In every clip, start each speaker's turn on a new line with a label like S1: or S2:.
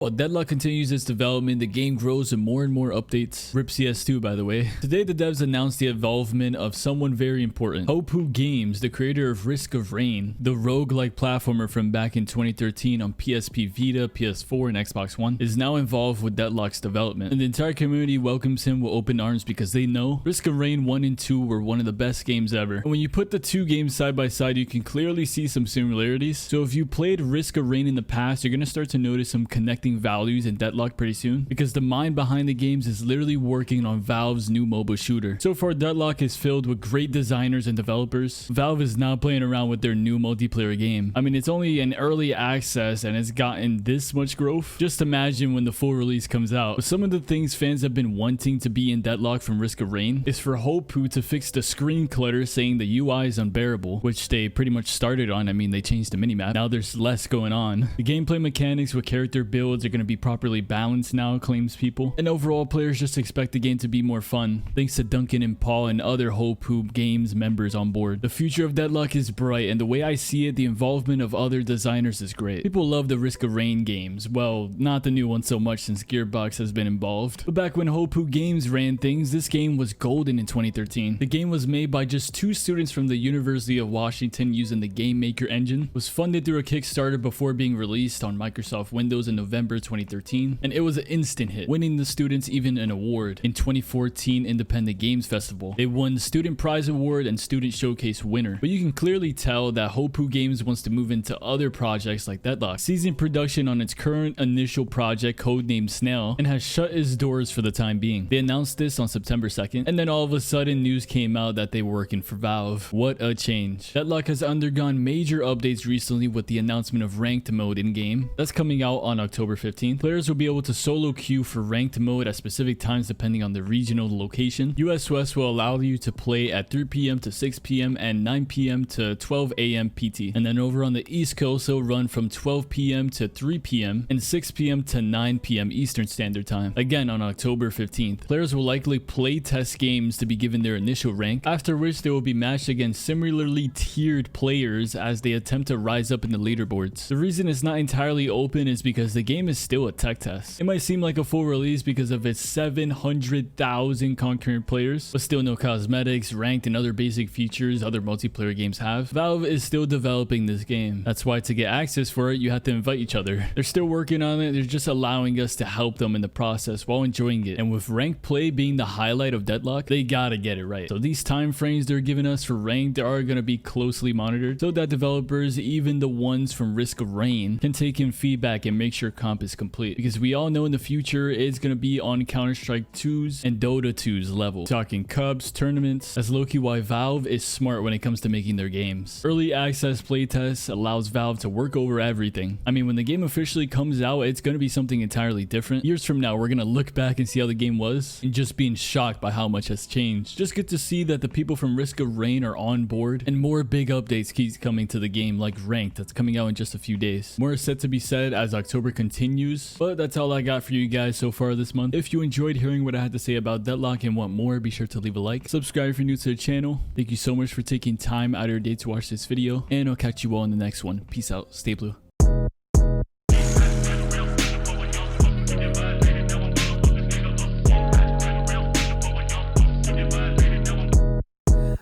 S1: While Deadlock continues its development, the game grows with more and more updates. RIP CS2, by the way. Today, the devs announced the involvement of someone very important. Hopoo Games, the creator of Risk of Rain, the roguelike platformer from back in 2013 on PSP Vita, PS4, and Xbox One, is now involved with Deadlock's development. And the entire community welcomes him with open arms because they know Risk of Rain 1 and 2 were one of the best games ever. And when you put the two games side by side, you can clearly see some similarities. So if you played Risk of Rain in the past, you're going to start to notice some connecting values in Deadlock pretty soon, because the mind behind the games is literally working on Valve's new mobile shooter. So far, Deadlock is filled with great designers and developers. Valve is not playing around with their new multiplayer game. I mean, it's only an early access and it's gotten this much growth. Just imagine when the full release comes out. But some of the things fans have been wanting to be in Deadlock from Risk of Rain is for Hopoo to fix the screen clutter, saying the UI is unbearable, which they pretty much started on. I mean, they changed the minimap. Now there's less going on. The gameplay mechanics with character builds are going to be properly balanced now, claims people. And overall, players just expect the game to be more fun, thanks to Duncan and Paul and other Hopoo Games members on board. The future of Deadlock is bright, and the way I see it, the involvement of other designers is great. People love the Risk of Rain games. Well, not the new one so much since Gearbox has been involved. But back when Hopoo Games ran things, this game was golden in 2013. The game was made by just two students from the University of Washington using the Game Maker engine, was funded through a Kickstarter before being released on Microsoft Windows in November 2013, and it was an instant hit, winning the students even an award. In 2014 Independent Games Festival, they won the Student Prize Award and Student Showcase winner. But you can clearly tell that Hopoo Games wants to move into other projects like Deadlock, seizing production on its current initial project codenamed Snail, and has shut its doors for the time being. They announced this on September 2nd, and then all of a sudden news came out that they were working for Valve. What a change. Deadlock has undergone major updates recently with the announcement of ranked mode in-game. That's coming out on October 15th. Players will be able to solo queue for ranked mode at specific times depending on the regional location. US West will allow you to play at 3 p.m. to 6 p.m. and 9 p.m. to 12 a.m. PT. And then over on the East Coast, it'll run from 12 p.m. to 3 p.m. and 6 p.m. to 9 p.m. Eastern Standard Time. Again on October 15th. Players will likely play test games to be given their initial rank, after which they will be matched against similarly tiered players as they attempt to rise up in the leaderboards. The reason it's not entirely open is because the game is still a tech test. It might seem like a full release because of its 700,000 concurrent players, but still no cosmetics, ranked, and other basic features other multiplayer games have. Valve is still developing this game. That's why to get access for it, you have to invite each other. They're still working on it. They're just allowing us to help them in the process while enjoying it. And with ranked play being the highlight of Deadlock, they gotta get it right. So these time frames they're giving us for ranked are gonna be closely monitored so that developers, even the ones from Risk of Rain, can take in feedback and make sure comp is complete. Because we all know in the future it's gonna be on Counter-Strike 2's and Dota 2's level. Talking Cubs, tournaments, that's low-key why Valve is smart when it comes to making their games. Early access playtests allows Valve to work over everything. I mean, when the game officially comes out, it's gonna be something entirely different. Years from now, we're gonna look back and see how the game was and just being shocked by how much has changed. Just good to see that the people from Risk of Rain are on board, and more big updates keep coming to the game, like ranked, that's coming out in just a few days. More is set to be said as October continues, but that's all I got for you guys so far this month. If you enjoyed hearing what I had to say about Deadlock and want more, be sure to leave a like, subscribe if you're new to the channel. Thank you so much for taking time out of your day to watch this video, and I'll catch you all in the next one. Peace out, stay blue.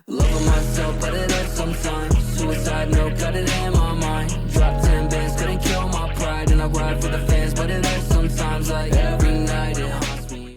S2: Loving myself, but it hurts sometimes. Suicide note, got it in my mind. Dropped 10 bands, couldn't kill my pride. And I ride for the fans, but it hurts sometimes. Like